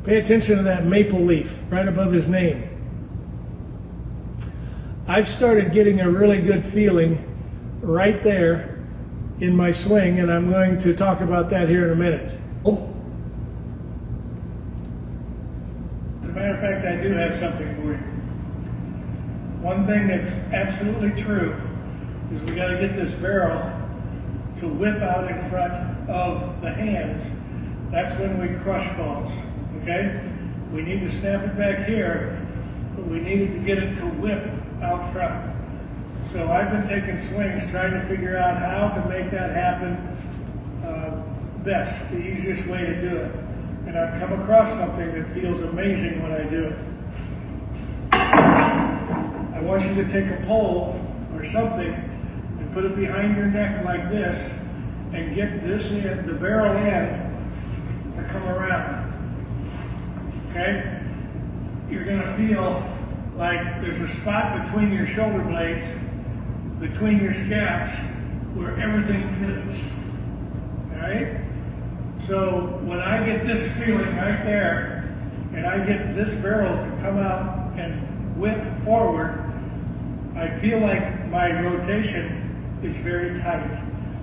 Pay attention to that maple leaf right above his name. I've started getting a really good feeling right there in my swing, and I'm going to talk about that here in a minute. As a matter of fact, I do have something for you. One thing that's absolutely true is we got to get this barrel to whip out in front of the hands. That's when we crush balls, okay? We need to snap it back here, but we needed to get it to whip out front. So I've been taking swings trying to figure out how to make that happen best, the easiest way to do it. And I've come across something that feels amazing when I do it. I want you to take a pole or something and put it behind your neck like this and get this end, the barrel end, to come around. Okay? You're going to feel like there's a spot between your shoulder blades, between your scaps, where everything pivots. Alright? So when I get this feeling right there, and I get this barrel to come out and whip forward, I feel like my rotation is very tight.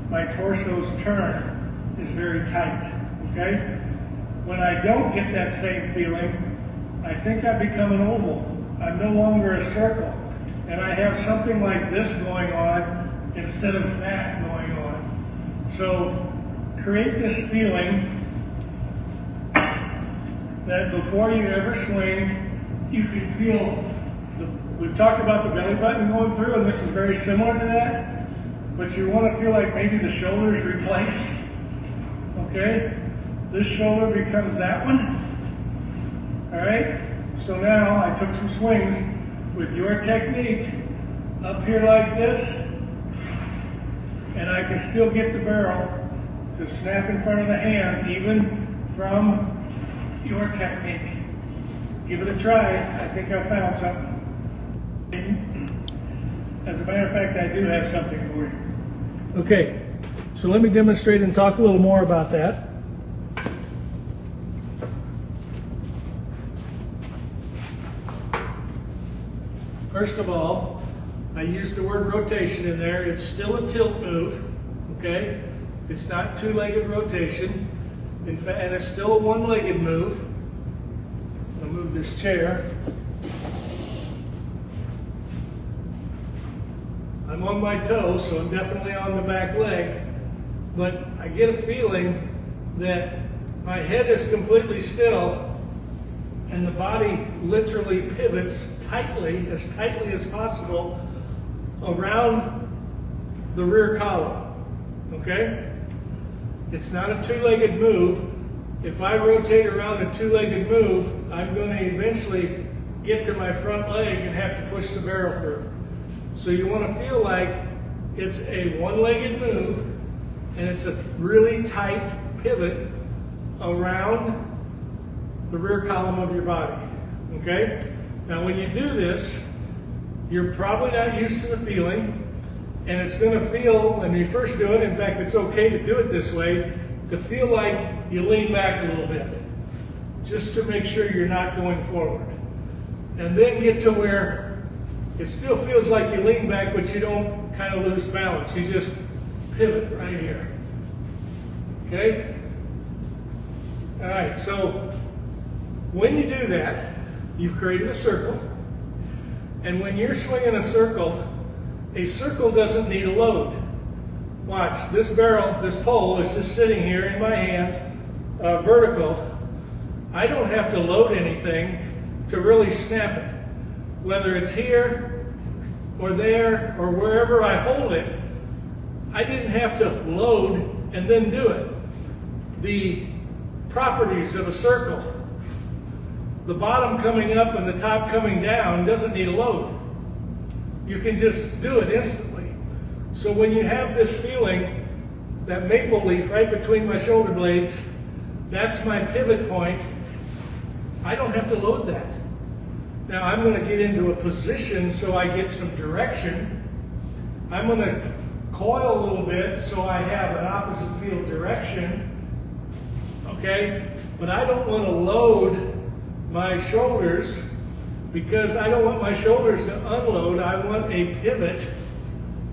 My torso's turn is very tight. Okay? When I don't get that same feeling, I think I become an oval. I'm no longer a circle. And I have something like this going on instead of that going on. So create this feeling that before you ever swing, you can feel, we've talked about the belly button going through, and this is very similar to that, but you want to feel like maybe the shoulder's replaced, okay? This shoulder becomes that one, all right? So now I took some swings with your technique up here like this, and I can still get the barrel to snap in front of the hands even from your technique. Give it a try. I think I found something. As a matter of fact, I do have something for you. Okay, so let me demonstrate and talk a little more about that. First of all, I use the word rotation in there. It's still a tilt move, okay? It's not two-legged rotation. In fact, and it's still a one-legged move. I'll move this chair. I'm on my toes, so I'm definitely on the back leg, but I get a feeling that my head is completely still and the body literally pivots tightly as possible around the rear column, okay? It's not a two-legged move. If I rotate around a two-legged move, I'm going to eventually get to my front leg and have to push the barrel through. So you want to feel like it's a one-legged move and it's a really tight pivot around the rear column of your body, okay? Now when you do this, you're probably not used to the feeling, and it's going to feel, when you first do it, in fact it's okay to do it this way, to feel like you lean back a little bit, just to make sure you're not going forward. And then get to where it still feels like you lean back, but you don't kind of lose balance. You just pivot right here, okay? All right, so when you do that, you've created a circle. And when you're swinging a circle doesn't need a load. Watch, this barrel, this pole is just sitting here in my hands, vertical. I don't have to load anything to really snap it. Whether it's here or there or wherever I hold it, I didn't have to load and then do it. The properties of a circle, the bottom coming up and the top coming down, doesn't need a load. You can just do it instantly. So when you have this feeling, that maple leaf right between my shoulder blades, that's my pivot point. I don't have to load that. Now I'm going to get into a position so I get some direction. I'm going to coil a little bit so I have an opposite field direction. Okay? but I don't want to load my shoulders because I don't want my shoulders to unload. I want a pivot,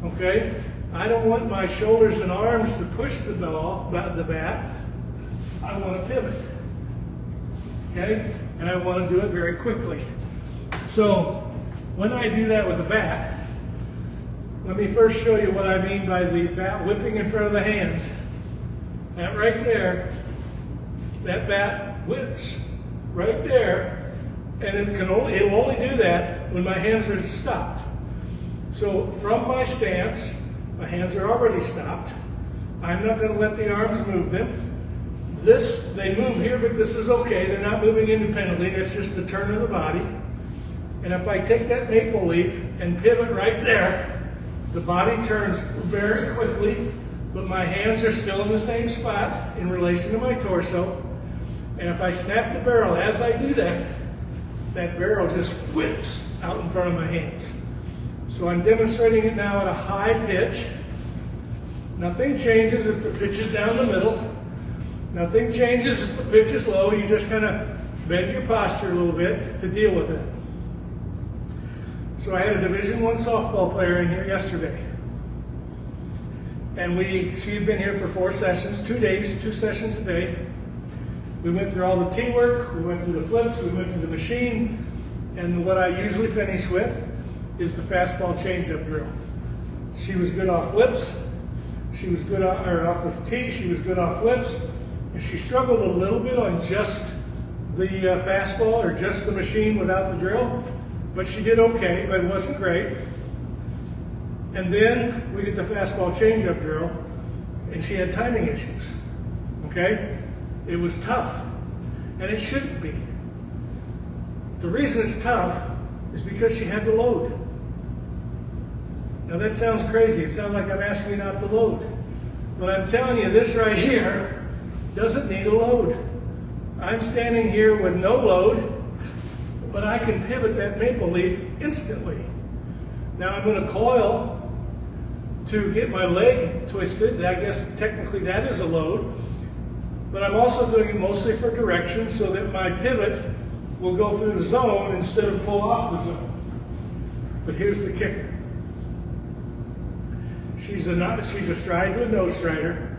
okay? I don't want my shoulders and arms to push the bat. I want to pivot, okay? And I want to do it very quickly. So when I do that with a bat, let me first show you what I mean by the bat whipping in front of the hands. That right there, that bat whips right there, and it'll only do that when my hands are stopped. So from my stance, my hands are already stopped. I'm not going to let the arms move them. They move here, but this is okay. They're not moving independently. It's just the turn of the body. And if I take that maple leaf and pivot right there, the body turns very quickly, but my hands are still in the same spot in relation to my torso. And if I snap the barrel as I do that, that barrel just whips out in front of my hands. So I'm demonstrating it now at a high pitch. Nothing changes if the pitch is down the middle. Nothing changes if the pitch is low. You just kind of bend your posture a little bit to deal with it. So I had a Division I softball player in here yesterday. And she had been here for 4 sessions, 2 days, 2 sessions a day. We went through all the tee work, we went through the flips, we went to the machine, and what I usually finish with is the fastball changeup drill. She was good off flips, she was good off the tee, she was good off flips, and she struggled a little bit on just the fastball or just the machine without the drill, but she did okay, but it wasn't great. And then we did the fastball changeup drill, and she had timing issues, okay? It was tough, and it shouldn't be. The reason it's tough is because she had to load. Now that sounds crazy. It sounds like I'm asking you not to load. But I'm telling you, this right here doesn't need a load. I'm standing here with no load, but I can pivot that maple leaf instantly. Now I'm going to coil to get my leg twisted. I guess technically that is a load. But I'm also doing it mostly for direction so that my pivot will go through the zone instead of pull off the zone. But here's the kicker. She's a stride to a no strider.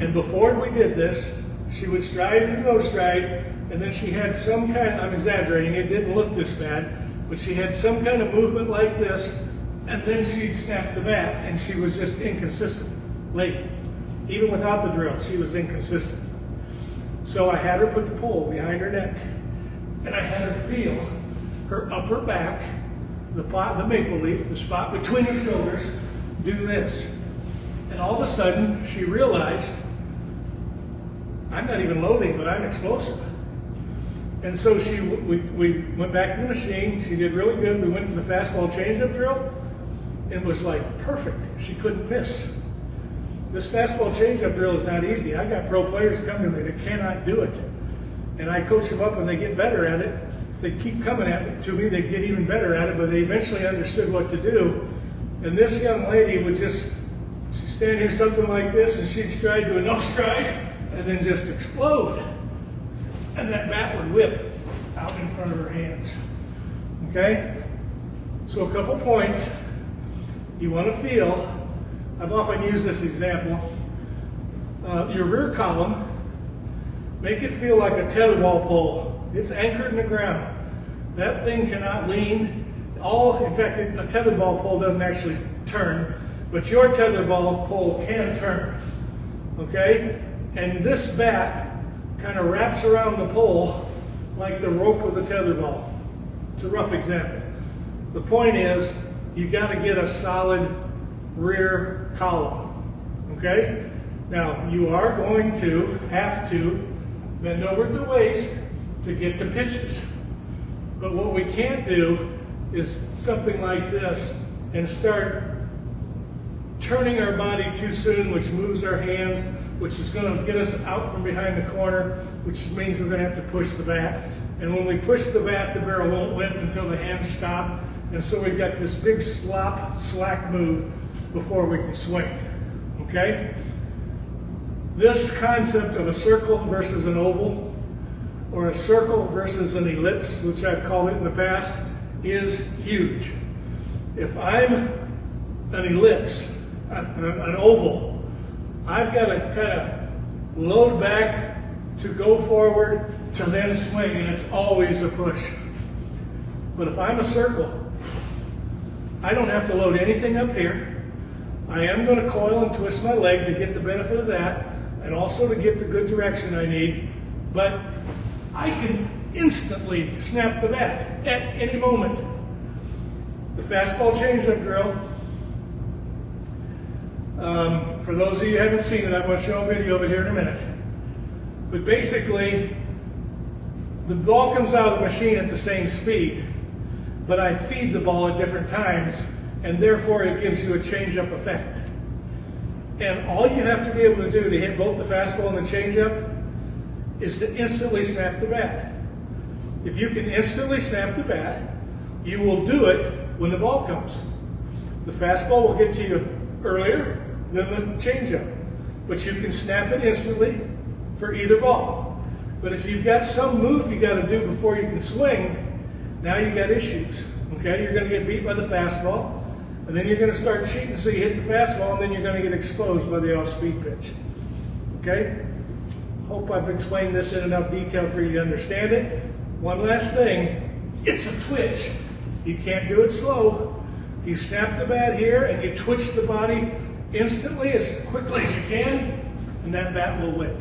And before we did this, she would stride to no stride, and then she had some kind, I'm exaggerating, it didn't look this bad, but she had some kind of movement like this, and then she'd snap the bat, and she was just inconsistent late. Even without the drill, she was inconsistent. So I had her put the pole behind her neck, and I had her feel her upper back, the maple leaf, the spot between her shoulders, do this. And all of a sudden, she realized, I'm not even loading, but I'm explosive. And so we went back to the machine. She did really good. We went to the fastball changeup drill. It was like perfect. She couldn't miss. This fastball changeup drill is not easy. I got pro players come to me that cannot do it. And I coach them up and they get better at it. If they keep coming to me, they get even better at it, but they eventually understood what to do. And this young lady would she'd stand here something like this, and she'd stride to a no stride, and then just explode. And that bat would whip out in front of her hands. Okay? So a couple points. You want to feel, I've often used this example, your rear column, make it feel like a tetherball pole. It's anchored in the ground. That thing cannot lean. In fact, a tetherball pole doesn't actually turn, but your tetherball pole can turn. Okay? And this bat kind of wraps around the pole like the rope of the tetherball. It's a rough example. The point is, you got to get a solid rear column. Okay? Now, you are going to have to bend over at the waist to get to pitches. But what we can't do is something like this and start turning our body too soon, which moves our hands, which is going to get us out from behind the corner, which means we're going to have to push the bat. And when we push the bat, the barrel won't whip until the hands stop. And so we've got this big slack move before we can swing. Okay? This concept of a circle versus an oval, or a circle versus an ellipse, which I've called it in the past, is huge. If I'm an ellipse, an oval, I've got to kind of load back to go forward to then swing, and it's always a push. But if I'm a circle, I don't have to load anything up here. I am going to coil and twist my leg to get the benefit of that, and also to get the good direction I need, but I can instantly snap the bat at any moment. The fastball changeup drill, for those of you who haven't seen it, I'm going to show a video of it here in a minute. But basically, the ball comes out of the machine at the same speed, but I feed the ball at different times, and therefore it gives you a change-up effect. And all you have to be able to do to hit both the fastball and the changeup is to instantly snap the bat. If you can instantly snap the bat, you will do it when the ball comes. The fastball will get to you earlier than the changeup, but you can snap it instantly for either ball. But if you've got some move you got to do before you can swing, now you've got issues. Okay, you're going to get beat by the fastball, and then you're going to start cheating so you hit the fastball, and then you're going to get exposed by the off-speed pitch. Okay? Hope I've explained this in enough detail for you to understand it. One last thing, it's a twitch. You can't do it slow. You snap the bat here and you twitch the body instantly as quickly as you can, and that bat will whip.